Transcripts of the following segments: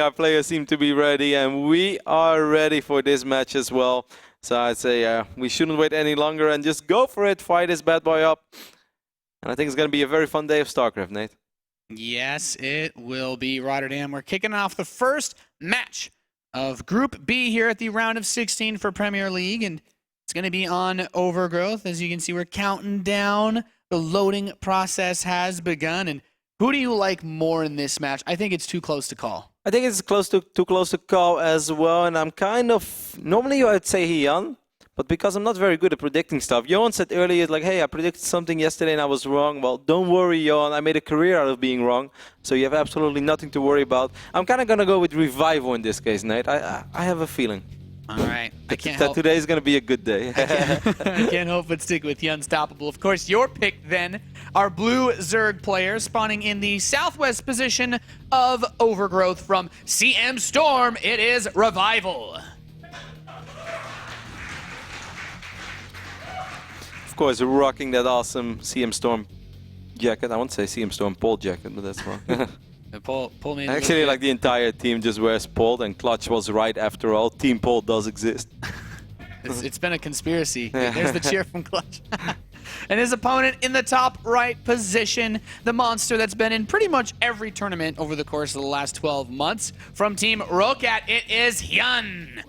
Our players seem to be ready, and we are ready for this match as well. So I'd say we shouldn't wait any longer and just go for it, fire this bad boy up. And I think it's going to be a very fun day of StarCraft, Nate. Yes, it will be, Rotterdam. We're kicking off the first match of Group B here at the round of 16 for Premier League, and it's going to be on Overgrowth. As you can see, we're counting down. The loading process has begun, and who do you like more in this match? I think it's too close to call. I think it's too close to call as well, and I'm kind of... Normally I'd say HyuN, but because I'm not very good at predicting stuff. Johan said earlier, like, hey, I predicted something yesterday and I was wrong. Well, don't worry, Johan. I made a career out of being wrong, so you have absolutely nothing to worry about. I'm kind of going to go with Revival in this case, Nate. I have a feeling. All right. That today is going to be a good day. I can't help but stick with the Unstoppable. Of course, your pick then, our blue Zerg player spawning in the southwest position of Overgrowth from CM Storm. It is Revival. Of course, rocking that awesome CM Storm jacket. I won't say CM Storm pole jacket, but that's wrong. Pull me in. Actually, like the entire team just wears pole, and Clutch was right after all. Team pole does exist. It's been a conspiracy. There's the cheer from Clutch. And his opponent in the top right position, the monster that's been in pretty much every tournament over the course of the last 12 months. From Team Ro16, it is HyuN.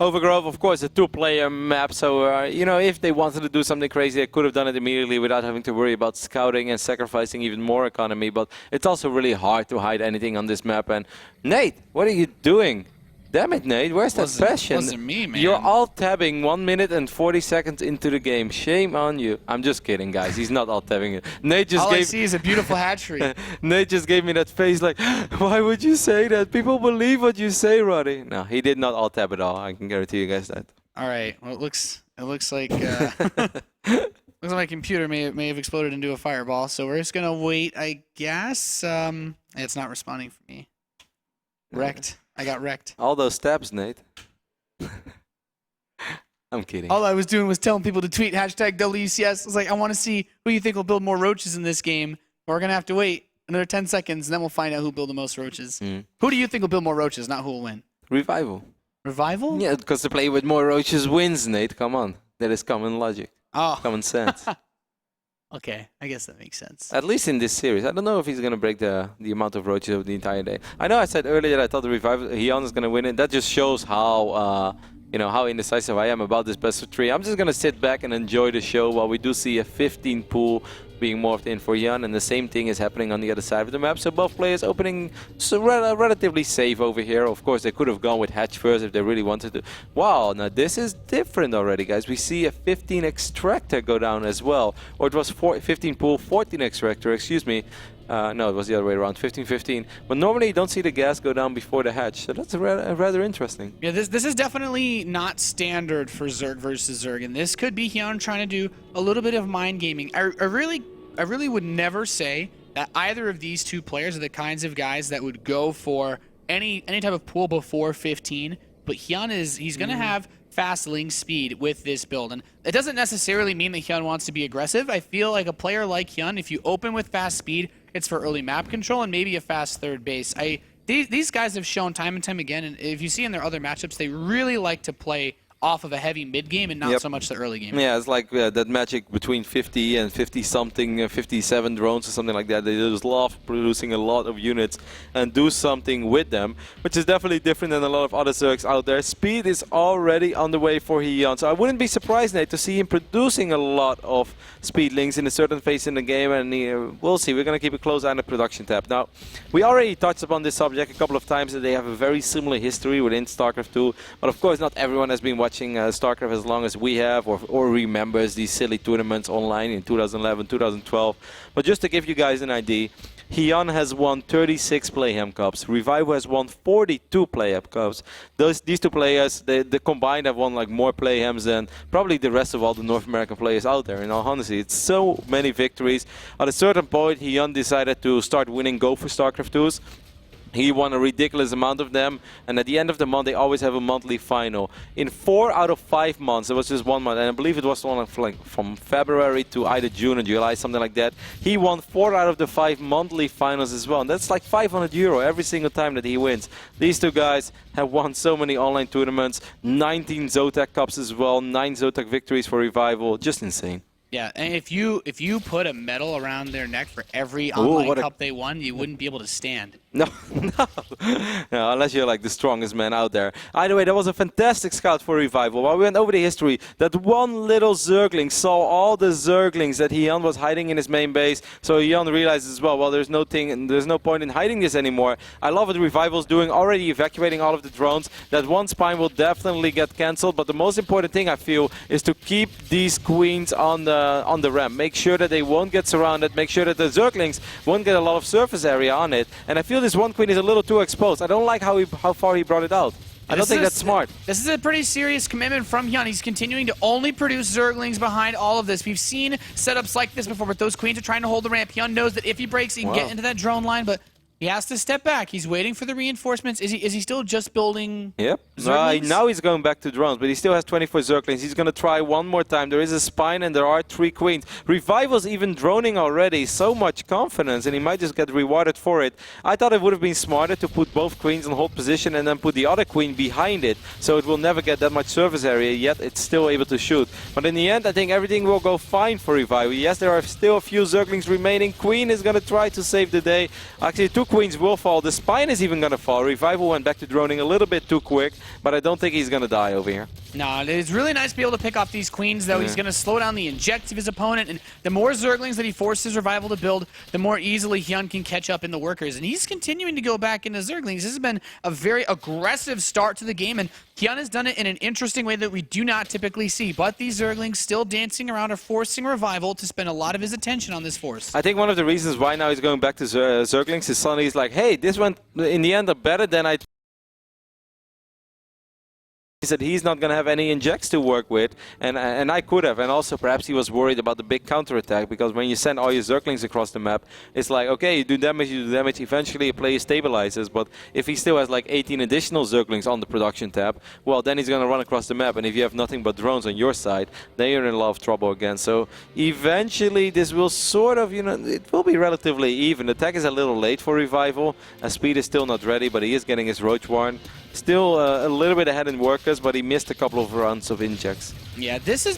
Overgrowth, of course, a two-player map, so, you know, if they wanted to do something crazy, they could have done it immediately without having to worry about scouting and sacrificing even more economy, but it's also really hard to hide anything on this map. And Nate, what are you doing? Damn it, Nate, where's that passion? Wasn't me, man. You're alt-tabbing 1 minute and 40 seconds into the game. Shame on you. I'm just kidding, guys. He's not alt-tabbing it. Nate just All I see is a beautiful hatchery. Nate just gave me that face like, why would you say that? People believe what you say, Roddy. No, he did not alt-tab at all. I can guarantee you guys that. All right. Well, it looks like looks like my computer may have exploded into a fireball. So we're just gonna wait, I guess. It's not responding for me. Wrecked. I got wrecked. All those stabs, Nate. I'm kidding. All I was doing was telling people to tweet hashtag WCS. I was like, I want to see who you think will build more roaches in this game. We're going to have to wait another 10 seconds, and then we'll find out who build the most roaches. Who do you think will build more roaches, not who will win? Revival. Revival? Yeah, because the player with more roaches wins, Nate. Come on. That is common logic. Oh. Common sense. Okay, I guess that makes sense. At least in this series. I don't know if he's going to break the amount of roaches of the entire day. I know I said earlier that I thought the Revival, HyuN is going to win it. That just shows how, you know, how indecisive I am about this best of 3. I'm just going to sit back and enjoy the show while we do see a 15 pool being morphed in for HyuN, and the same thing is happening on the other side of the map. So both players opening relatively safe over here. Of course, they could have gone with Hatch first if they really wanted to. Wow, now this is different already, guys. We see a 15 extractor go down as well. Or it was 15 pool, 14 extractor, excuse me. No, it was the other way around, 15-15. But normally you don't see the gas go down before the hatch, so that's rather interesting. Yeah, this is definitely not standard for Zerg versus Zerg, and this could be HyuN trying to do a little bit of mind gaming. I really would never say that either of these two players are the kinds of guys that would go for any type of pool before 15, but HyuN he's going to have fast link speed with this build, and it doesn't necessarily mean that HyuN wants to be aggressive. I feel like a player like HyuN, if you open with fast speed, it's for early map control and maybe a fast third base. These guys have shown time and time again, and if you see in their other matchups, they really like to play off of a heavy mid game and not so much the early game. Yeah, it's like that magic between 50 and 50 something, 57 drones or something like that. They just love producing a lot of units and do something with them, which is definitely different than a lot of other Zergs out there. Speed is already on the way for HyuN, so I wouldn't be surprised, Nate, to see him producing a lot of speed links in a certain phase in the game, and we'll see. We're going to keep a close eye on the production tab. Now, we already touched upon this subject a couple of times, that they have a very similar history within StarCraft 2, but of course not everyone has been watching StarCraft as long as we have, or remembers these silly tournaments online in 2011, 2012. But just to give you guys an idea, HyuN has won 36 Playham Cups. Revival has won 42 Playham Cups. These two players, they combined have won like more Playhams than probably the rest of all the North American players out there. In all honesty, it's so many victories. At a certain point, HyuN decided to start winning Go for StarCraft 2s. He won a ridiculous amount of them, and at the end of the month, they always have a monthly final. In 4 out of 5 months, it was just 1 month, and I believe it was one from February to either June or July, something like that. He won 4 out of the 5 monthly finals as well, and that's like €500 every single time that he wins. These two guys have won so many online tournaments, 19 Zotac Cups as well, 9 Zotac victories for Revival, just insane. Yeah, and if you put a medal around their neck for every online cup they won, you wouldn't be able to stand. No, no, unless you're like the strongest man out there. Either way, that was a fantastic scout for Revival. While we went over the history, that one little Zergling saw all the Zerglings that HyuN was hiding in his main base. So HyuN realized as well, there's no point in hiding this anymore. I love what Revival's doing, already evacuating all of the drones. That one spine will definitely get cancelled, but the most important thing I feel is to keep these queens on the ramp. Make sure that they won't get surrounded. Make sure that the Zerglings won't get a lot of surface area on it. And I feel this one queen is a little too exposed. I don't like how far he brought it out. I don't think that's smart. This is a pretty serious commitment from HyuN. He's continuing to only produce Zerglings behind all of this. We've seen setups like this before, but those queens are trying to hold the ramp. HyuN knows that if he breaks, he can get into that drone line, but he has to step back. He's waiting for the reinforcements. Is he still just building Zerglings? Now he's going back to drones, but he still has 24 Zerglings. He's going to try one more time. There is a spine and there are 3 queens. Revival's even droning already. So much confidence, and he might just get rewarded for it. I thought it would have been smarter to put both queens in hold position and then put the other queen behind it, so it will never get that much surface area, yet it's still able to shoot. But in the end, I think everything will go fine for Revival. Yes, there are still a few Zerglings remaining. Queen is going to try to save the day. Actually, 2 queens will fall. The spine is even going to fall. Revival went back to droning a little bit too quick, but I don't think he's going to die over here. No, it's really nice to be able to pick off these queens, though. He's going to slow down the injects of his opponent, and the more Zerglings that he forces Revival to build, the more easily HyuN can catch up in the workers. And he's continuing to go back into Zerglings. This has been a very aggressive start to the game, and HyuN has done it in an interesting way that we do not typically see. But these Zerglings still dancing around are forcing Revival to spend a lot of his attention on this force. I think one of the reasons why now he's going back to Zerglings is suddenly he's like, hey, this went in the end up better than I that he's not going to have any injects to work with, and I could have. And also perhaps he was worried about the big counterattack, because when you send all your Zerglings across the map, it's like, okay, you do damage, eventually a player stabilizes. But if he still has like 18 additional Zerglings on the production tab, well, then he's going to run across the map, and if you have nothing but drones on your side, then you're in a lot of trouble again. So eventually this will sort of, it will be relatively even. The tech is a little late for Revival, and speed is still not ready, but he is getting his Roach Warren. Still a little bit ahead in workers, but he missed a couple of rounds of injects. Yeah, this has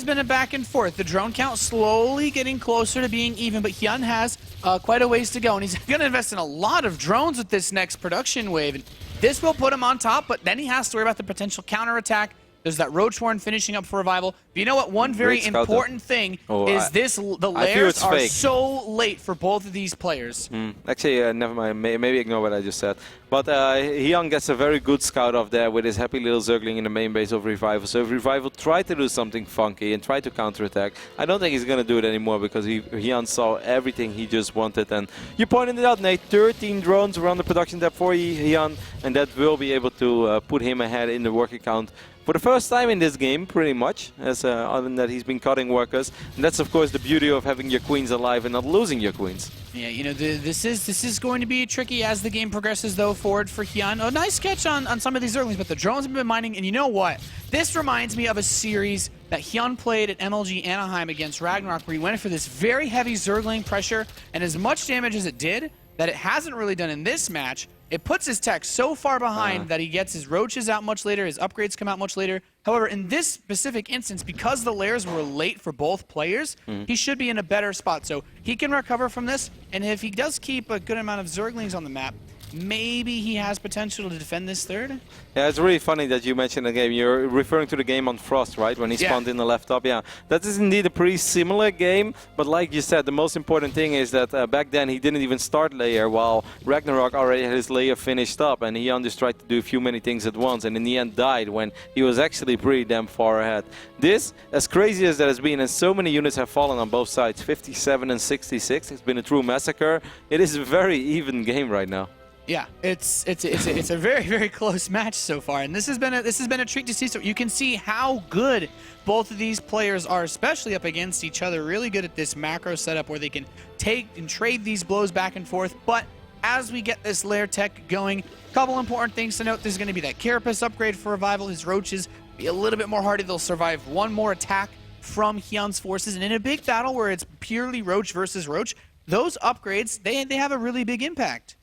been a back and forth. The drone count slowly getting closer to being even, but HyuN has quite a ways to go, and he's going to invest in a lot of drones with this next production wave. And this will put him on top, but then he has to worry about the potential counterattack. There's that Roach Warren finishing up for Revival. But you know what? One very important thing is the layers are so late for both of these players. Actually, never mind. Maybe ignore what I just said. But HyuN gets a very good scout off there with his happy little Zergling in the main base of Revival. So if Revival tried to do something funky and try to counterattack, I don't think he's going to do it anymore, because HyuN saw everything he just wanted. And you pointed it out, Nate. 13 drones were on the production tab for HyuN, and that will be able to put him ahead in the worker count for the first time in this game, pretty much, as other than that he's been cutting workers. And that's of course the beauty of having your queens alive and not losing your queens. Yeah, this is going to be tricky as the game progresses, though, forward for HyuN. A nice catch on some of these Zerglings, but the drones have been mining, and you know what? This reminds me of a series that HyuN played at MLG Anaheim against Ragnarok, where he went for this very heavy Zergling pressure, and as much damage as it did, that it hasn't really done in this match. It puts his tech so far behind that he gets his roaches out much later, his upgrades come out much later. However, in this specific instance, because the layers were late for both players, he should be in a better spot. So he can recover from this, and if he does keep a good amount of Zerglings on the map, maybe he has potential to defend this third. Yeah, it's really funny that you mentioned the game. You're referring to the game on Frost, right? When he spawned in the left top. Yeah, that is indeed a pretty similar game. But like you said, the most important thing is that back then he didn't even start layer, while Ragnarok already had his layer finished up, and HyuN just tried to do a few many things at once, and in the end died when he was actually pretty damn far ahead. This, as crazy as that has been, and so many units have fallen on both sides, 57 and 66. It's been a true massacre. It is a very even game right now. Yeah, it's a very, very close match so far, and this has been a treat to see. So you can see how good both of these players are, especially up against each other. Really good at this macro setup where they can take and trade these blows back and forth. But as we get this lair tech going. Couple important things to note. There's going to be that Carapace upgrade for Revival. His Roaches be a little bit more hardy. They'll survive one more attack from HyuN's forces. And in a big battle where it's purely Roach versus Roach, those upgrades, they have a really big impact.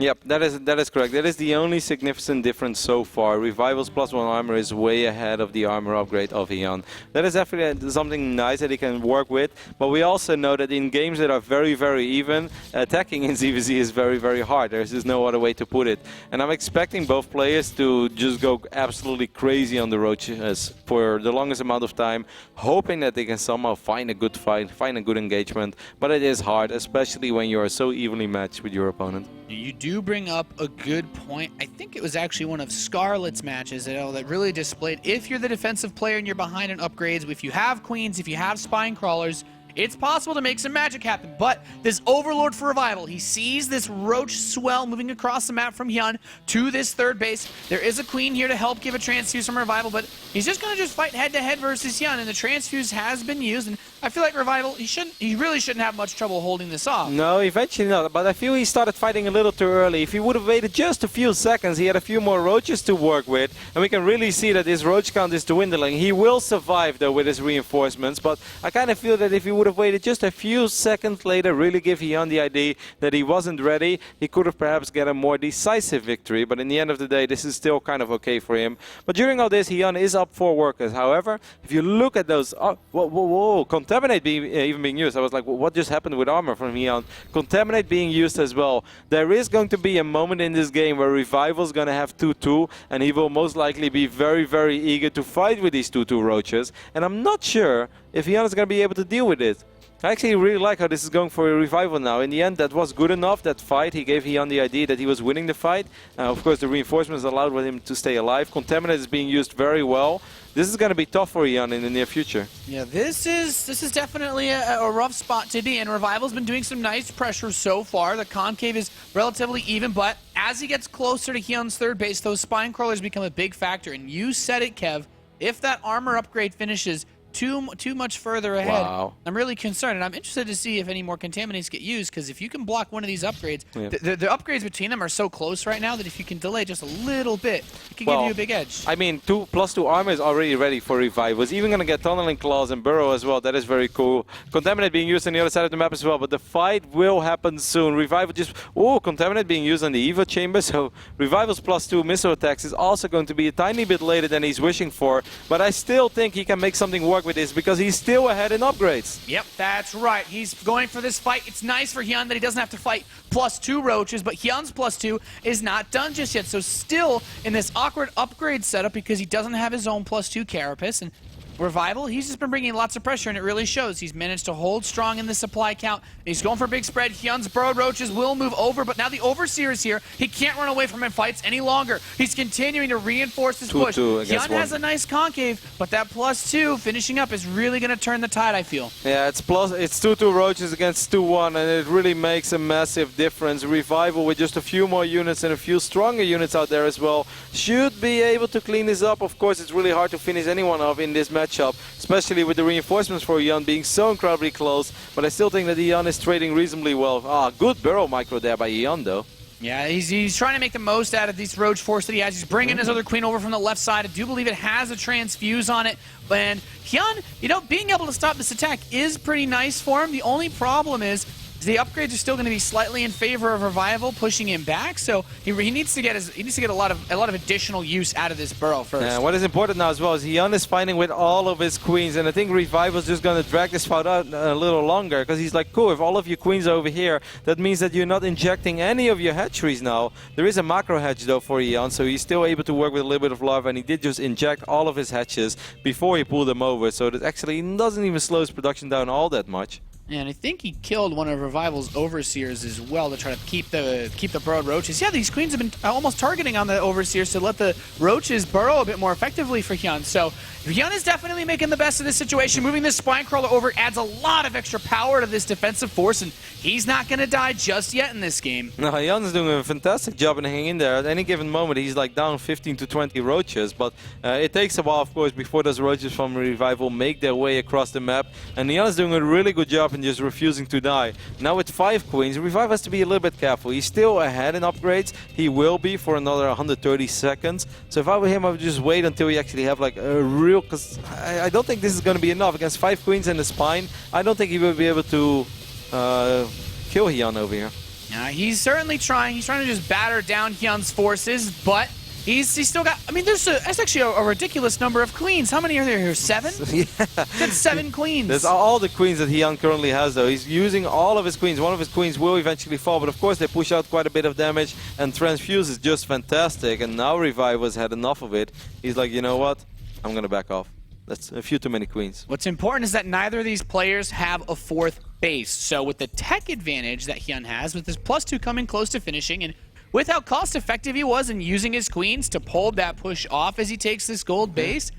Yep, that is correct. That is the only significant difference so far. Revival's +1 armor is way ahead of the armor upgrade of HyuN. That is definitely something nice that he can work with, but we also know that in games that are very, very even, attacking in ZVZ is very, very hard. There's just no other way to put it. And I'm expecting both players to just go absolutely crazy on the Roaches for the longest amount of time, hoping that they can somehow find a good fight, find a good engagement. But it is hard, especially when you are so evenly matched with your opponent. You do bring up a good point. I think it was actually one of Scarlet's matches that really displayed, if you're the defensive player and you're behind on upgrades, if you have queens, if you have spine crawlers, it's possible to make some magic happen. But this Overlord for Revival, he sees this Roach swell moving across the map from HyuN to this third base. There is a queen here to help give a transfuse from Revival, but he's just going to fight head-to-head versus HyuN, and the transfuse has been used, and I feel like Revival, he really shouldn't have much trouble holding this off. No, eventually not, but I feel he started fighting a little too early. If he would have waited just a few seconds, he had a few more Roaches to work with, and we can really see that his Roach count is dwindling. He will survive, though, with his reinforcements, but I kind of feel that if he would have waited just a few seconds later, really give HyuN the idea that he wasn't ready, he could have perhaps get a more decisive victory, but in the end of the day, this is still kind of okay for him. But during all this, HyuN is up 4 workers. However, if you look at those... whoa, Contaminate even being used. I was like, what just happened with armor from HyuN? Contaminate being used as well. There is going to be a moment in this game where Revival's going to have 2-2, and he will most likely be very, very eager to fight with these 2-2 Roaches, and I'm not sure if HyuN is going to be able to deal with it. I actually really like how this is going for a Revival now. In the end, that was good enough, that fight. He gave HyuN the idea that he was winning the fight. Of course, the reinforcements allowed him to stay alive. Contaminate is being used very well. This is going to be tough for HyuN in the near future. Yeah, this is definitely a rough spot to be in. Revival's been doing some nice pressure so far. The concave is relatively even, but as he gets closer to HyuN's third base, those spine crawlers become a big factor. And you said it, Kev, if that armor upgrade finishes too much further ahead, wow, I'm really concerned, and I'm interested to see if any more contaminants get used, because if you can block one of these upgrades, the upgrades between them are so close right now that if you can delay just a little bit, it can give you a big edge. I mean, +2 armor is already ready for Revival. It's even going to get Tunneling Claws and Burrow as well. That is very cool. Contaminate being used on the other side of the map as well, but the fight will happen soon. Revival just... Oh, Contaminate being used on the Evo chamber, so Revival's +2 missile attacks is also going to be a tiny bit later than he's wishing for, but I still think he can make something work with this, because he's still ahead in upgrades. Yep, that's right. He's going for this fight. It's nice for HyuN that he doesn't have to fight +2 Roaches, but HyuN's +2 is not done just yet. So still in this awkward upgrade setup because he doesn't have his own +2 Carapace. And Revival, he's just been bringing lots of pressure, and it really shows. He's managed to hold strong in the supply count. He's going for a big spread. HyuN's Burrowed Roaches will move over, but now the Overseer is here. He can't run away from him fights any longer. He's continuing to reinforce his push. HyuN has a nice concave, but that +2 finishing up is really going to turn the tide, I feel. Yeah, it's 2-2 Roaches against 2-1, and it really makes a massive difference. Revival, with just a few more units and a few stronger units out there as well, should be able to clean this up. Of course, it's really hard to finish anyone off in this match, especially with the reinforcements for HyuN being so incredibly close, but I still think that HyuN is trading reasonably well. Good Burrow micro there by HyuN, though. Yeah, he's trying to make the most out of this Roach force that he has. He's bringing his other queen over from the left side. I do believe it has a transfuse on it. And HyuN, being able to stop this attack is pretty nice for him. The only problem is the upgrades are still going to be slightly in favor of Revival, pushing him back. So he needs to get a lot of additional use out of this Burrow first. Yeah, what is important now as well is HyuN is fighting with all of his queens, and I think Revival's just going to drag this fight out a little longer, because he's like, cool, if all of your queens are over here, that means that you're not injecting any of your hatcheries now. There is a macro hatch though for HyuN, so he's still able to work with a little bit of lava, and he did just inject all of his hatches before he pulled them over, so that actually doesn't even slow his production down all that much. And I think he killed one of Revival's Overseers as well to try to keep the burrowed Roaches. Yeah, these queens have been almost targeting on the Overseers to let the Roaches burrow a bit more effectively for HyuN. So HyuN is definitely making the best of this situation. Moving this Spine Crawler over adds a lot of extra power to this defensive force, and he's not going to die just yet in this game. No, HyuN's doing a fantastic job in hanging in there. At any given moment, he's like down 15 to 20 Roaches, but it takes a while, of course, before those Roaches from Revival make their way across the map. And HyuN's doing a really good job in and just refusing to die. Now with 5 queens, Revive has to be a little bit careful. He's still ahead in upgrades. He will be for another 130 seconds. So if I were him, I would just wait until we actually have like a real... Because I don't think this is going to be enough. Against 5 queens and the spine, I don't think he will be able to kill HyuN over here. He's certainly trying. He's trying to just batter down HyuN's forces, but he's still got... I mean, that's actually a ridiculous number of queens. How many are there here? 7? Yeah. That's 7 queens. That's all the queens that HyuN currently has, though. He's using all of his queens. One of his queens will eventually fall, but of course they push out quite a bit of damage, and Transfuse is just fantastic. And now Revive has had enough of it. He's like, you know what? I'm going to back off. That's a few too many queens. What's important is that neither of these players have a 4th base. So with the tech advantage that HyuN has, with his +2 coming close to finishing, and with how cost-effective he was in using his queens to pull that push off as he takes this gold base,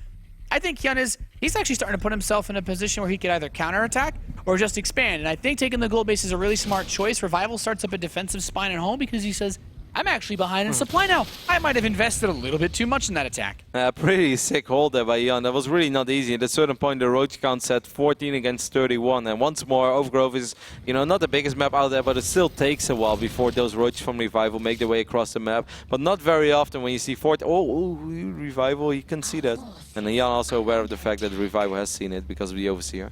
I think HyuN he's actually starting to put himself in a position where he could either counterattack or just expand. And I think taking the gold base is a really smart choice. Revival starts up a defensive spine at home because he says, I'm actually behind in supply now. I might have invested a little bit too much in that attack. Pretty sick hold there by HyuN. That was really not easy. At a certain point, the roach count set 14 against 31. And once more, Overgrowth is, you know, not the biggest map out there, but it still takes a while before those roaches from Revival make their way across the map. But not very often when you see 40. Oh, Revival, you can see that. And HyuN also aware of the fact that Revival has seen it because of the Overseer.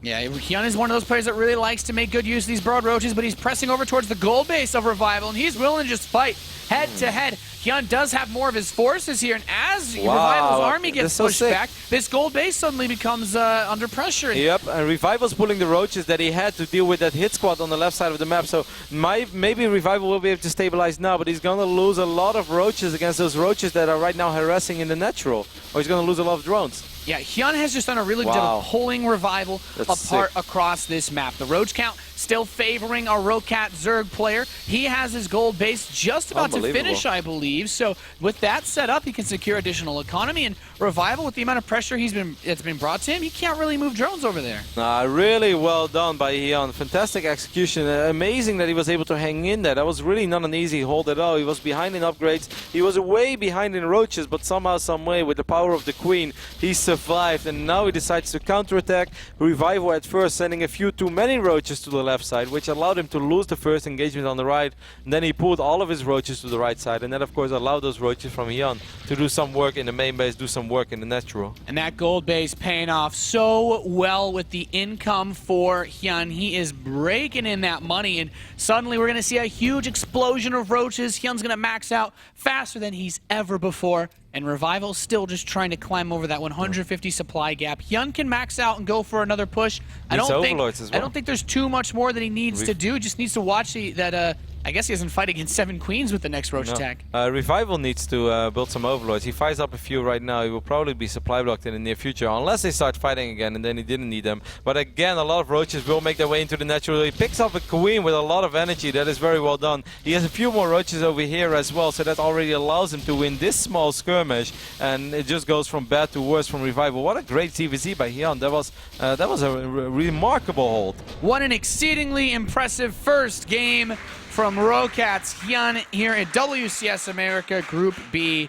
Yeah, HyuN is one of those players that really likes to make good use of these broad roaches, but he's pressing over towards the gold base of Revival, and he's willing to just fight head to head. HyuN does have more of his forces here, and as Revival's army gets pushed back, this gold base suddenly becomes under pressure. Yep, and Revival's pulling the roaches that he had to deal with that hit squad on the left side of the map, so maybe Revival will be able to stabilize now, but he's going to lose a lot of roaches against those roaches that are right now harassing in the natural, or he's going to lose a lot of drones. Yeah, HyuN has just done a really good job of pulling Revival apart sick. Across this map. The roach count still favoring our Rocat Zerg player. He has his gold base just about to finish, I believe. So with that set up, he can secure additional economy. And Revival, with the amount of pressure it's been brought to him, he can't really move drones over there. Really well done by HyuN. Fantastic execution. Amazing that he was able to hang in there. That was really not an easy hold at all. He was behind in upgrades. He was way behind in roaches, but somehow, some way, with the power of the Queen, he survived. And now he decides to counterattack. Revival at first sending a few too many roaches to the left side, which allowed him to lose the first engagement on the right. And then he pulled all of his roaches to the right side, and that of course allowed those roaches from HyuN to do some work in the main base, do some work in the natural. And that gold base paying off so well with the income for HyuN. He is breaking in that money, and suddenly we're going to see a huge explosion of roaches. HyuN's going to max out faster than he's ever before. And Revival still just trying to climb over that 150 supply gap. HyuN can max out and go for another push. I don't think there's too much more that he needs to do. Just needs to watch that. I guess he doesn't fight against 7 queens with the next roach attack. Revival needs to build some overlords. He fires up a few right now. He will probably be supply blocked in the near future, unless they start fighting again, and then he didn't need them. But again, a lot of roaches will make their way into the natural. He picks up a queen with a lot of energy. That is very well done. He has a few more roaches over here as well, so that already allows him to win this small skirmish. And it just goes from bad to worse from Revival. What a great CVZ by HyuN. That was a remarkable hold. What an exceedingly impressive first game from Rocat's HyuN here at WCS America Group B.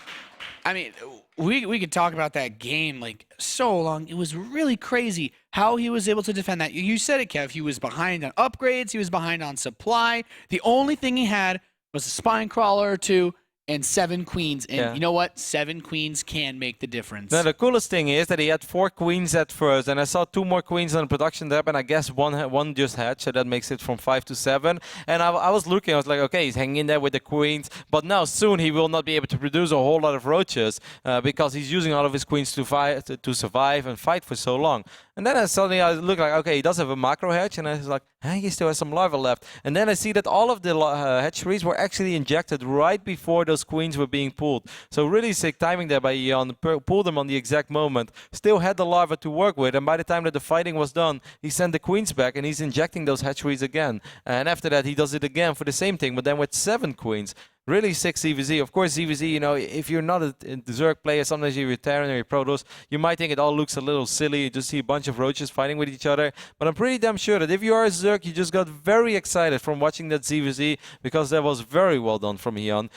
I mean, we could talk about that game like so long. It was really crazy how he was able to defend that. You said it, Kev. He was behind on upgrades. He was behind on supply. The only thing he had was a spine crawler or two and 7 queens. And you know what? 7 queens can make the difference. Now, the coolest thing is that he had 4 queens at first, and I saw 2 more queens on the production tab, and I guess one just hatched, so that makes it from 5 to 7. And I was looking, I was like, okay, he's hanging in there with the queens, but now soon he will not be able to produce a whole lot of roaches because he's using all of his queens to survive and fight for so long. And then suddenly I look like, okay, he does have a macro hatch, and I was like, hey, he still has some larvae left. And then I see that all of the hatcheries were actually injected right before those queens were being pulled. So really sick timing there by HyuN. Pulled them on the exact moment. Still had the larvae to work with, and by the time that the fighting was done, he sent the queens back, and he's injecting those hatcheries again. And after that, he does it again for the same thing, but then with 7 queens. Really sick CVZ. Of course, CVZ, you know, if you're not a Zerg player, sometimes you're a Terran or you're Protoss, you might think it all looks a little silly. You just see a bunch of roaches fighting with each other. But I'm pretty damn sure that if you are a Zerg, you just got very excited from watching that CVZ because that was very well done from HyuN,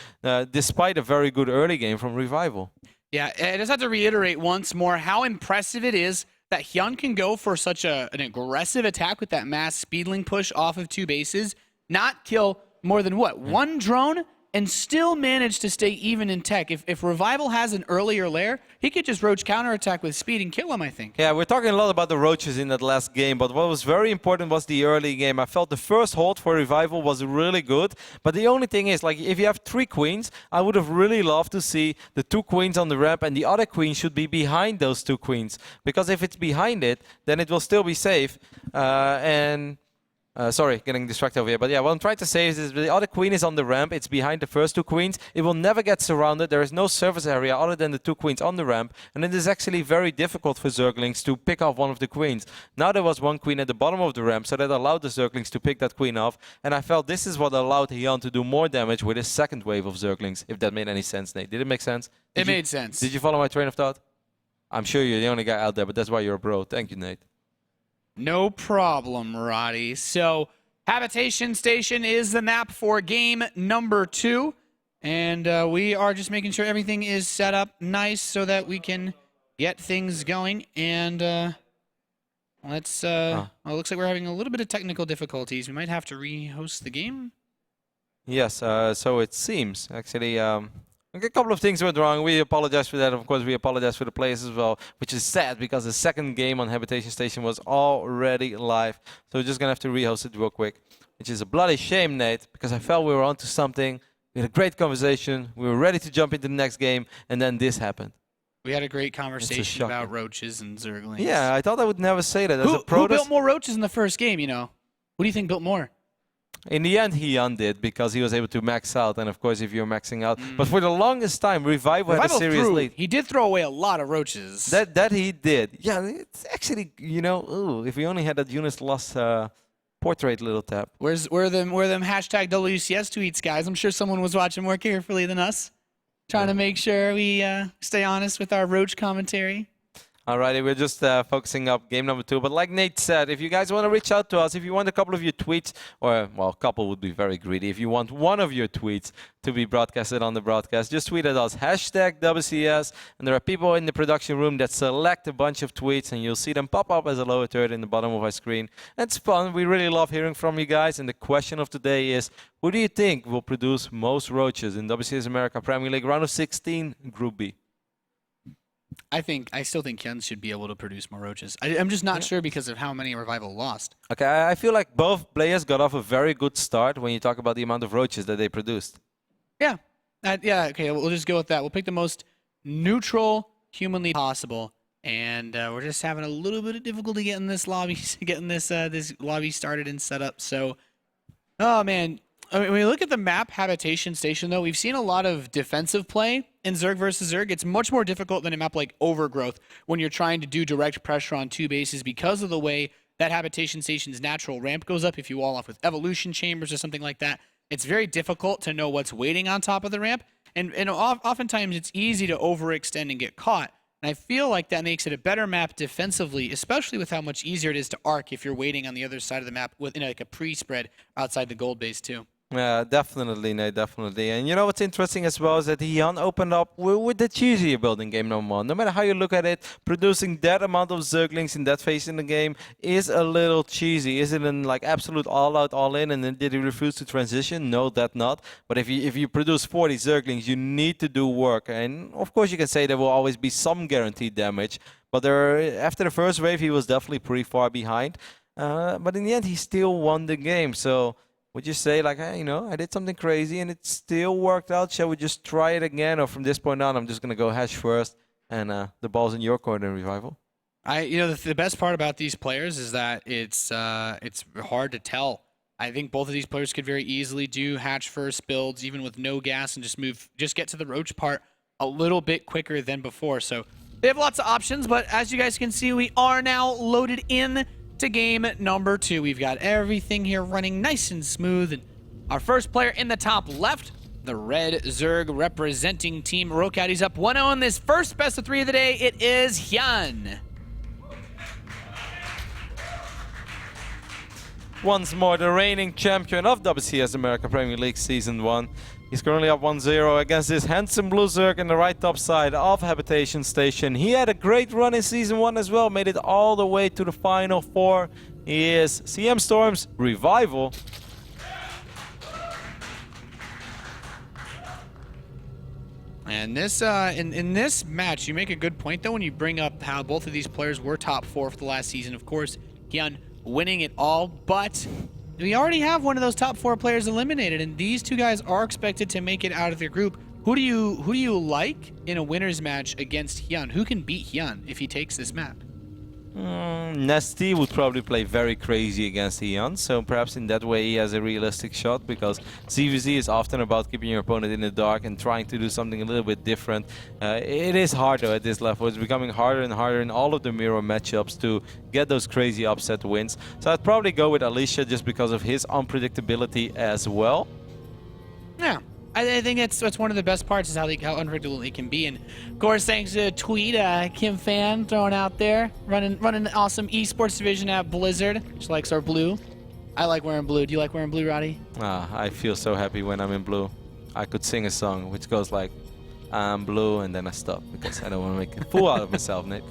despite a very good early game from Revival. Yeah, I just have to reiterate once more how impressive it is that HyuN can go for such an aggressive attack with that mass speedling push off of 2 bases, not kill more than what, 1 drone, and still manage to stay even in tech. If Revival has an earlier lair, he could just roach counterattack with speed and kill him, I think. Yeah, we're talking a lot about the roaches in that last game, but what was very important was the early game. I felt the first hold for Revival was really good, but the only thing is, like, if you have 3 queens, I would have really loved to see the 2 queens on the ramp, and the other queen should be behind those 2 queens, because if it's behind it, then it will still be safe, sorry, getting distracted over here. But yeah, what I'm trying to say is the other queen is on the ramp. It's behind the first 2 queens. It will never get surrounded. There is no surface area other than the 2 queens on the ramp. And it is actually very difficult for Zerglings to pick off one of the queens. Now there was 1 queen at the bottom of the ramp, so that allowed the Zerglings to pick that queen off. And I felt this is what allowed HyuN to do more damage with his second wave of Zerglings, if that made any sense, Nate. Did it make sense? It made sense. Did you follow my train of thought? I'm sure you're the only guy out there, but that's why you're a bro. Thank you, Nate. No problem, Roddy. So, Habitation Station is the map for game number 2. And we are just making sure everything is set up nice so that we can get things going. And let's... Well, it looks like we're having a little bit of technical difficulties. We might have to re-host the game. Yes, so it seems. Actually, a couple of things went wrong. We apologize for that. Of course, we apologize for the players as well, which is sad because the second game on Habitation Station was already live. So we're just going to have to rehost it real quick, which is a bloody shame, Nate, because I felt we were onto something. We had a great conversation. We were ready to jump into the next game, and then this happened. We had a great conversation about roaches and Zerglings. Yeah, I thought I would never say that. Who built more roaches in the first game, you know? Who do you think built more? In the end, HyuN did, because he was able to max out, and of course, if you're maxing out. But for the longest time, Revival had a serious lead. He did throw away a lot of roaches. That he did. Yeah, it's actually, you know, ooh, if we only had that Eunice lost portrait little tab. Where them hashtag WCS tweets, guys? I'm sure someone was watching more carefully than us, trying to make sure we stay honest with our roach commentary. Alrighty, we're just focusing up game number 2. But like Nate said, if you guys want to reach out to us, if you want a couple of your tweets, or, well, a couple would be very greedy. If you want one of your tweets to be broadcasted on the broadcast, just tweet at us, hashtag WCS. And there are people in the production room that select a bunch of tweets, and you'll see them pop up as a lower third in the bottom of our screen. It's fun. We really love hearing from you guys. And the question of today is, who do you think will produce most roaches in WCS America Premier League Round of 16, Group B? I still think HyuN should be able to produce more roaches. I'm just not sure because of how many Revival lost. Okay, I feel like both players got off a very good start when you talk about the amount of roaches that they produced. Yeah. Yeah, okay, we'll just go with that. We'll pick the most neutral humanly possible. And we're just having a little bit of difficulty getting this lobby this lobby started and set up. So, oh man, I mean, when we look at the map Habitation Station, though, we've seen a lot of defensive play in Zerg versus Zerg. It's much more difficult than a map like Overgrowth when you're trying to do direct pressure on 2 bases because of the way that Habitation Station's natural ramp goes up. If you wall off with evolution chambers or something like that, it's very difficult to know what's waiting on top of the ramp. And oftentimes it's easy to overextend and get caught. And I feel like that makes it a better map defensively, especially with how much easier it is to arc if you're waiting on the other side of the map within like a pre-spread outside the gold base too. Yeah, definitely, Nate, definitely. And you know what's interesting as well is that HyuN opened up with the cheesier build in game number 1. No matter how you look at it, producing that amount of Zerglings in that phase in the game is a little cheesy. Is it an like absolute all-out, all-in, and then did he refuse to transition? No, that not. But if you produce 40 Zerglings, you need to do work. And of course you can say there will always be some guaranteed damage. But after the first wave, he was definitely pretty far behind. But in the end, he still won the game. So would you say, like, hey, you know, I did something crazy and it still worked out? Shall we just try it again? Or from this point on, I'm just going to go hash first and the ball's in your court in Revival? You know, the best part about these players is that it's hard to tell. I think both of these players could very easily do hatch first builds, even with no gas, and just get to the roach part a little bit quicker than before. So they have lots of options, but as you guys can see, we are now loaded in to game number 2. We've got everything here running nice and smooth. And our first player in the top left, the red Zerg representing Team Rocat. He's up 1-0 in this first best of 3 of the day. It is HyuN. once more the reigning champion of WCS America Premier League Season 1. He's currently up 1-0 against this handsome blue Zerg in the right top side of Habitation Station. He had a great run in Season 1 as well, made it all the way to the Final 4. He is CM Storm's Revival. And this, in this match, you make a good point, though, when you bring up how both of these players were top 4 for the last season. Of course, HyuN winning it all, but we already have one of those top 4 players eliminated, and these two guys are expected to make it out of their group. Who do you like in a winners match against HyuN? Who can beat HyuN if he takes this map? Nesty would probably play very crazy against HyuN, so perhaps in that way he has a realistic shot, because ZVZ is often about keeping your opponent in the dark and trying to do something a little bit different. It is hard though at this level. It's becoming harder and harder in all of the mirror matchups to get those crazy upset wins. So I'd probably go with Alicia just because of his unpredictability as well. Yeah. I think that's one of the best parts is how unpredictable he can be. And of course, thanks to a tweet, Kim Fan throwing out there, running an awesome esports division at Blizzard. She likes our blue. I like wearing blue. Do you like wearing blue, Roddy? I feel so happy when I'm in blue. I could sing a song which goes like, I'm blue, and then I stop because I don't want to make a fool out of myself, Nate.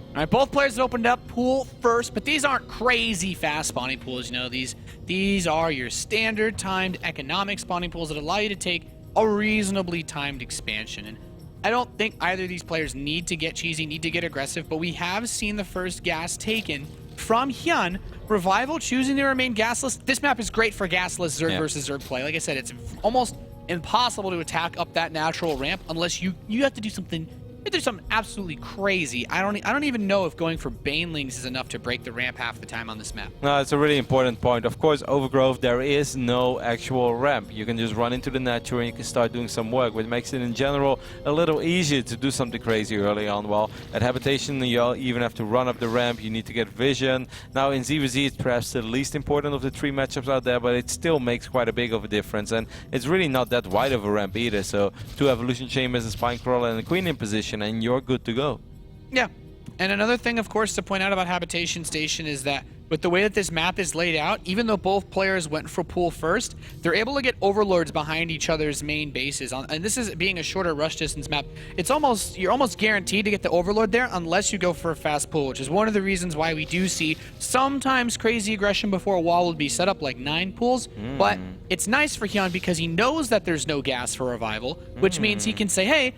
All right, both players have opened up pool first, but these aren't crazy fast spawning pools. You know, these are your standard timed economic spawning pools that allow you to take a reasonably timed expansion. And I don't think either of these players need to get cheesy, need to get aggressive, but we have seen the first gas taken from HyuN. Revival choosing to remain gasless. This map is great for gasless Zerg versus Zerg play. Like I said, it's almost impossible to attack up that natural ramp unless you have to do something. If there's something absolutely crazy, I don't even know if going for Banelings is enough to break the ramp half the time on this map. No, it's a really important point. Of course, Overgrowth, there is no actual ramp. You can just run into the natural and you can start doing some work, which makes it in general a little easier to do something crazy early on. While at Habitation, you even have to run up the ramp, you need to get vision. Now in ZVZ, it's perhaps the least important of the 3 matchups out there, but it still makes quite a big of a difference. And it's really not that wide of a ramp either. So 2 Evolution Chambers, a Spinecrawler, and a Queen in position, and you're good to go. Yeah. And another thing, of course, to point out about Habitation Station is that with the way that this map is laid out, even though both players went for pool first, they're able to get overlords behind each other's main bases. And this is being a shorter rush distance map. You're almost guaranteed to get the overlord there unless you go for a fast pool, which is one of the reasons why we do see sometimes crazy aggression before a wall would be set up, like 9 pools. But it's nice for HyuN because he knows that there's no gas for Revival, which means he can say, hey,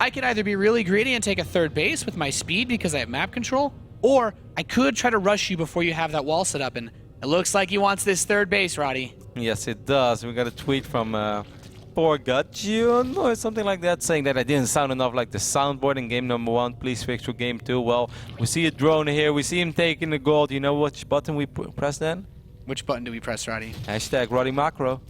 I could either be really greedy and take a 3rd base with my speed because I have map control, or I could try to rush you before you have that wall set up. And it looks like he wants this 3rd base, Roddy. Yes, it does. We got a tweet from Poor HyuN or something like that, saying that I didn't sound enough like the soundboard in game number 1. Please fix for game 2. Well, we see a drone here. We see him taking the gold. You know which button we press then? Which button do we press, Roddy? Hashtag Roddy Macro.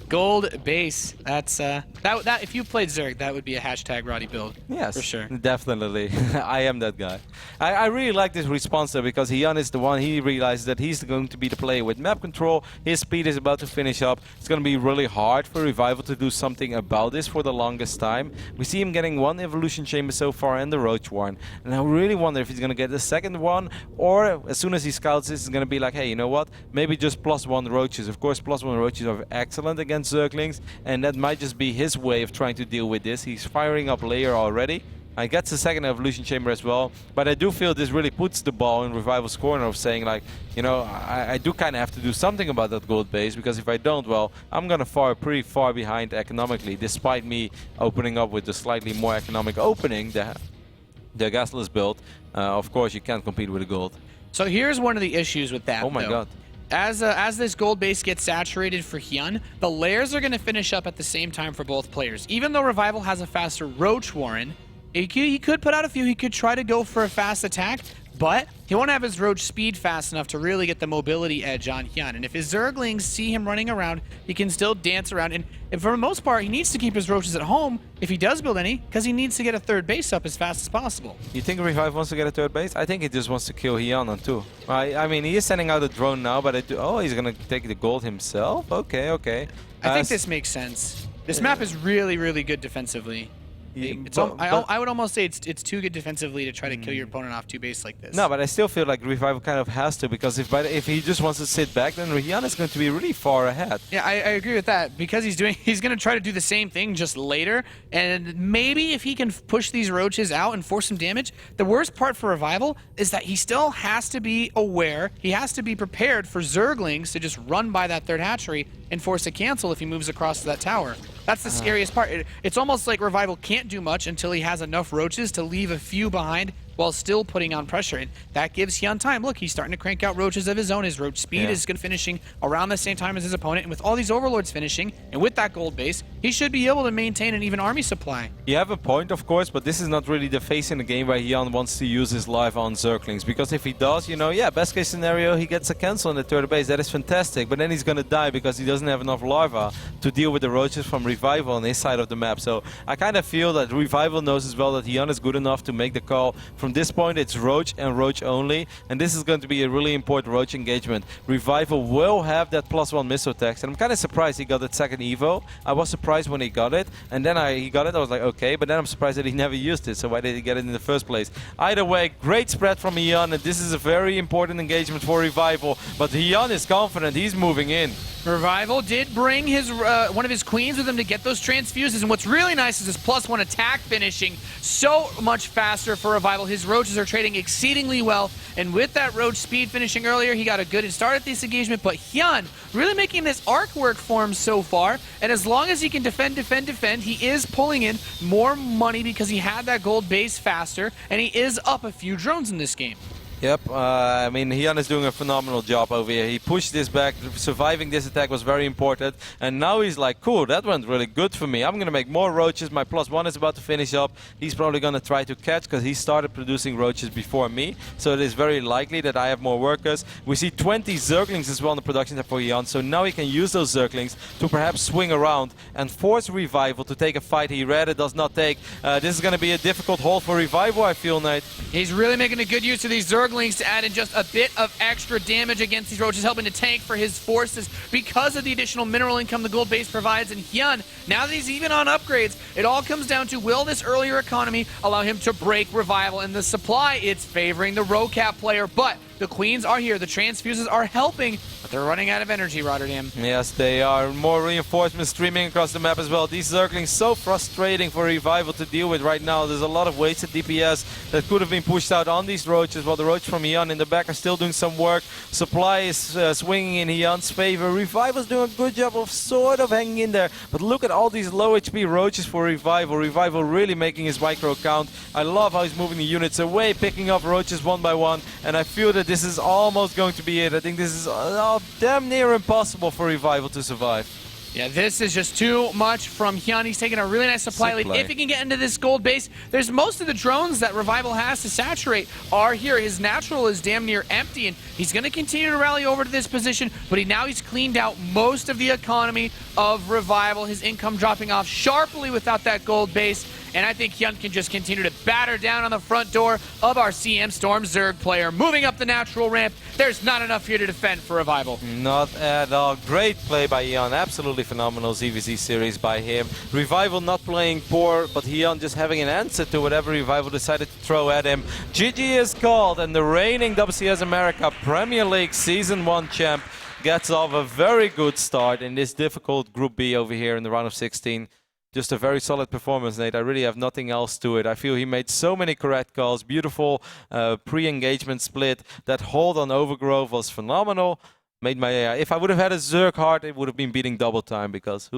Gold base. That's that if you played Zerg, that would be a hashtag Roddy build. Yes, for sure. Definitely. I am that guy. I really like this response though, because HyuN is the one. He realizes that he's going to be the player with map control. His speed is about to finish up. It's going to be really hard for Revival to do something about this for the longest time. We see him getting 1 Evolution Chamber so far and the Roach one, and I really wonder if he's going to get the 2nd one, or as soon as he scouts this, he's going to be like, hey, you know what? Maybe just +1 Roaches. Of course, +1 Roaches are excellent against Zerglings, and that might just be his way of trying to deal with this. He's firing up layer already. I gets the 2nd Evolution Chamber as well, but I do feel this really puts the ball in Revival's corner of saying, like, you know, I do kind of have to do something about that gold base, because if I don't, well, I'm going to fall pretty far behind economically, despite me opening up with the slightly more economic opening, the gasless build. Of course, you can't compete with the gold. So here's one of the issues with that, Oh my god. As this gold base gets saturated for HyuN, the layers are going to finish up at the same time for both players. Even though Revival has a faster Roach Warren, he could put out a few. He could try to go for a fast attack, but he won't have his Roach speed fast enough to really get the mobility edge on HyuN. And if his Zerglings see him running around, he can still dance around. And for the most part, he needs to keep his Roaches at home if he does build any, because he needs to get a 3rd base up as fast as possible. You think Revive wants to get a 3rd base? I think he just wants to kill HyuN on 2. I mean, he is sending out a drone now, but oh, he's going to take the gold himself? Okay. I think this makes sense. This map is really, really good defensively. I would almost say it's too good defensively to try to kill your opponent off 2 base like this. No, but I still feel like Revival kind of has to, because if he just wants to sit back, then HyuN is going to be really far ahead. Yeah, I agree with that, because he's going to try to do the same thing just later, and maybe if he can push these roaches out and force some damage. The worst part for Revival is that he still has to be aware, he has to be prepared for Zerglings to just run by that 3rd hatchery and force a cancel if he moves across to that tower. That's the scariest part. It's almost like Revival can't do much until he has enough roaches to leave a few behind while still putting on pressure. And that gives HyuN time. Look, he's starting to crank out roaches of his own. His roach speed is going to finishing around the same time as his opponent. And with all these overlords finishing, and with that gold base, he should be able to maintain an even army supply. You have a point, of course, but this is not really the phase in the game where HyuN wants to use his life on Zerglings. Because if he does, you know, yeah, best case scenario, he gets a cancel on the 3rd base. That is fantastic. But then he's going to die because he doesn't have enough larva to deal with the roaches from Revival on his side of the map. So I kind of feel that Revival knows as well that HyuN is good enough to make the call. From this point, it's Roach and Roach only, and this is going to be a really important Roach engagement. Revival will have that +1 missile tax, and I'm kind of surprised he got that 2nd Evo. I was surprised when he got it, and then he got it, I was like, okay, but then I'm surprised that he never used it, so why did he get it in the first place? Either way, great spread from HyuN, and this is a very important engagement for Revival, but HyuN is confident, he's moving in. Revival did bring his one of his queens with him to get those transfuses, and what's really nice is his +1 attack finishing so much faster for Revival. His roaches are trading exceedingly well, and with that roach speed finishing earlier, he got a good start at this engagement, but HyuN really making this arc work for him so far, and as long as he can defend, he is pulling in more money because he had that gold base faster, and he is up a few drones in this game. Yep, I mean, HyuN is doing a phenomenal job over here. He pushed this back, surviving this attack was very important, and now he's like, cool, that went really good for me. I'm going to make more roaches, my +1 is about to finish up. He's probably going to try to catch, because he started producing roaches before me, so it is very likely that I have more workers. We see 20 Zerglings as well in the production tab for HyuN, so now he can use those Zerglings to perhaps swing around and force Revival to take a fight he rather does not take. This is going to be a difficult hold for Revival, I feel, Nate. He's really making a good use of these Zerglings to add in just a bit of extra damage against these roaches, helping to tank for his forces because of the additional mineral income the gold base provides. And HyuN, now that he's even on upgrades, it all comes down to, will this earlier economy allow him to break Revival? And the supply, it's favoring the Rocap player, but the queens are here, the transfuses are helping, but they're running out of energy, Rotterdam. Yes, they are. More reinforcements streaming across the map as well. These Zerglings so frustrating for Revival to deal with right now. There's a lot of wasted DPS that could have been pushed out on these roaches, while the roach from HyuN in the back are still doing some work. Supply is swinging in HyuN's favor. Revival's doing a good job of sort of hanging in there, but look at all these low HP roaches for Revival. Revival really making his micro count. I love how he's moving the units away, picking up roaches one by one, and I feel that this is almost going to be it. I think this is damn near impossible for Revival to survive. Yeah, this is just too much from HyuN. He's taking a really nice supply lead. If he can get into this gold base, there's most of the drones that Revival has to saturate are here. His natural is damn near empty, and he's going to continue to rally over to this position, but he's cleaned out most of the economy of Revival. His income dropping off sharply without that gold base, and I think HyuN can just continue to batter down on the front door of our CM Storm Zerg player. Moving up the natural ramp, there's not enough here to defend for Revival. Not at all. Great play by HyuN. Absolutely phenomenal ZVZ series by him. Revival not playing poor, but HyuN just having an answer to whatever Revival decided to throw at him. GG is called, and the reigning WCS America Premier League Season 1 champ gets off a very good start in this difficult Group B over here in the round of 16. Just a very solid performance, Nate. I really have nothing else to it. I feel he made so many correct calls. Beautiful pre-engagement split. That hold on Overgrowth was phenomenal. Made my if I would have had a Zerg heart, it would have been beating double time because,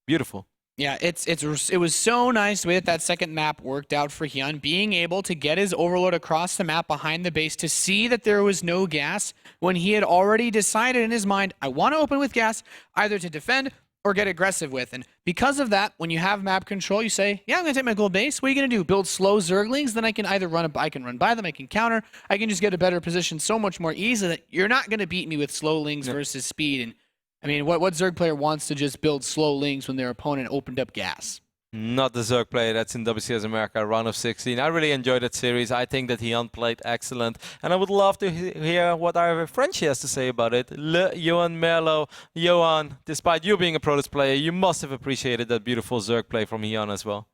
beautiful. Yeah, it was so nice the way that second map worked out for HyuN, being able to get his Overlord across the map behind the base to see that there was no gas when he had already decided in his mind, I want to open with gas either to defend or get aggressive with. And because of that, when you have map control, you say, yeah, I'm going to take my gold base. What are you going to do? Build slow Zerglings? Then I can either run by them, I can counter, I can just get a better position so much more easily that you're not going to beat me with slow lings versus speed. And I mean, what Zerg player wants to just build slow lings when their opponent opened up gas? Not the Zerg player that's in WCS America round of 16. I really enjoyed that series. I think that HyuN played excellent. And I would love to hear what our Frenchie has to say about it. HyuN Merlot. Johan, despite you being a Protoss player, you must have appreciated that beautiful Zerg play from HyuN as well.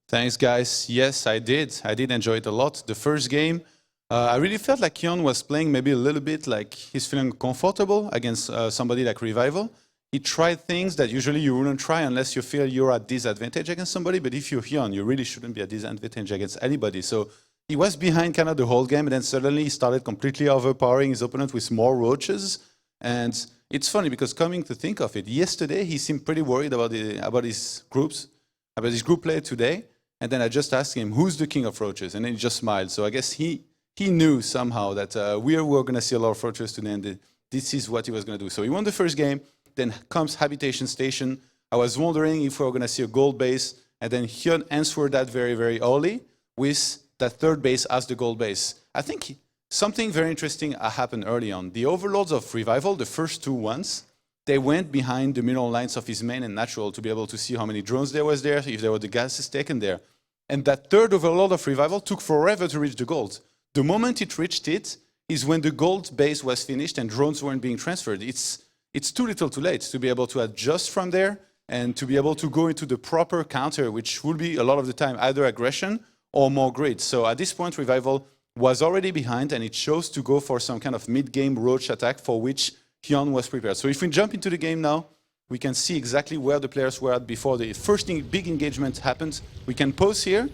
Thanks, guys. Yes, I did. I did enjoy it a lot. The first game, I really felt like HyuN was playing maybe a little bit like he's feeling comfortable against somebody like Revival. He tried things that usually you wouldn't try unless you feel you're at disadvantage against somebody. But if you're HyuN, you really shouldn't be at disadvantage against anybody. So he was behind kind of the whole game, and then suddenly he started completely overpowering his opponent with more roaches. And it's funny because coming to think of it, yesterday he seemed pretty worried about his group play today. And then I just asked him, who's the king of roaches? And then he just smiled. So I guess he knew somehow that we were going to see a lot of roaches today, and this is what he was going to do. So he won the first game. Then comes Habitation Station. I was wondering if we were going to see a gold base. And then HyuN answered that very, very early with that third base as the gold base. I think something very interesting happened early on. The overlords of Revival, the first two ones, they went behind the mineral lines of his main and natural to be able to see how many drones there was there, if there were the gases taken there. And that third overlord of Revival took forever to reach the gold. The moment it reached it is when the gold base was finished and drones weren't being transferred. It's too little too late to be able to adjust from there and to be able to go into the proper counter, which will be a lot of the time either aggression or more grid. So at this point, Revival was already behind, and it chose to go for some kind of mid-game roach attack for which HyuN was prepared. So if we jump into the game now, we can see exactly where the players were at before the first big engagement happened. We can pause here,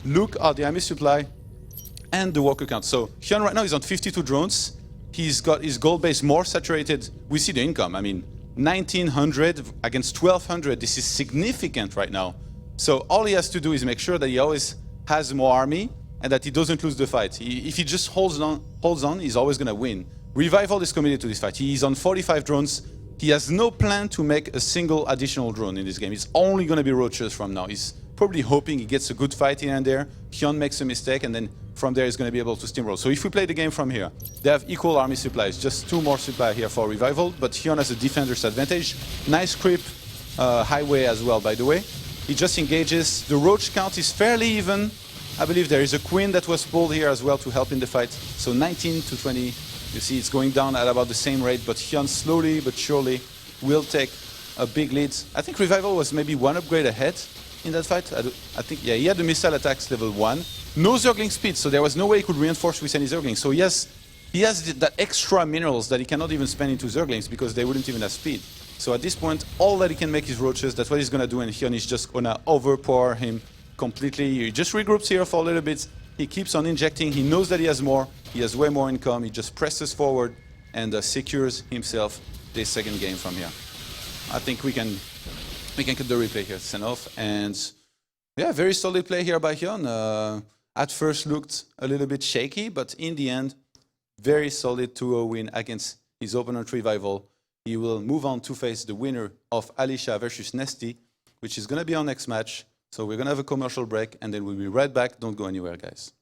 look at the army supply and the worker count. So HyuN right now is on 52 drones. He's got his gold base more saturated. We see the income. I mean, 1,900 against 1,200. This is significant right now. So all he has to do is make sure that he always has more army and that he doesn't lose the fight. If he just holds on, he's always going to win. Revival is committed to this fight. He's on 45 drones. He has no plan to make a single additional drone in this game. It's only going to be roaches from now. He's probably hoping he gets a good fight here and there. HyuN makes a mistake, and then from there he's going to be able to steamroll. So if we play the game from here, they have equal army supplies. Just 2 more supply here for Revival, but HyuN has a defender's advantage. Nice creep highway as well, by the way. He just engages. The roach count is fairly even. I believe there is a queen that was pulled here as well to help in the fight. So 19 to 20. You see it's going down at about the same rate, but HyuN slowly but surely will take a big lead. I think Revival was maybe 1 upgrade ahead in that fight. I think, yeah, he had the missile attacks level 1. No Zergling speed, so there was no way he could reinforce with any Zerglings. So he has that extra minerals that he cannot even spend into Zerglings because they wouldn't even have speed. So at this point, all that he can make is roaches. That's what he's going to do, and HyuN is just going to overpower him completely. He just regroups here for a little bit. He keeps on injecting. He knows that he has more. He has way more income. He just presses forward and secures himself this second game from here. I think we can cut the replay here. Send off. And yeah, very solid play here by HyuN. At first looked a little bit shaky, but in the end, very solid 2-0 win against his opponent Revival. He will move on to face the winner of Alicia versus Nesty, which is going to be our next match. So we're going to have a commercial break, and then we'll be right back. Don't go anywhere, guys.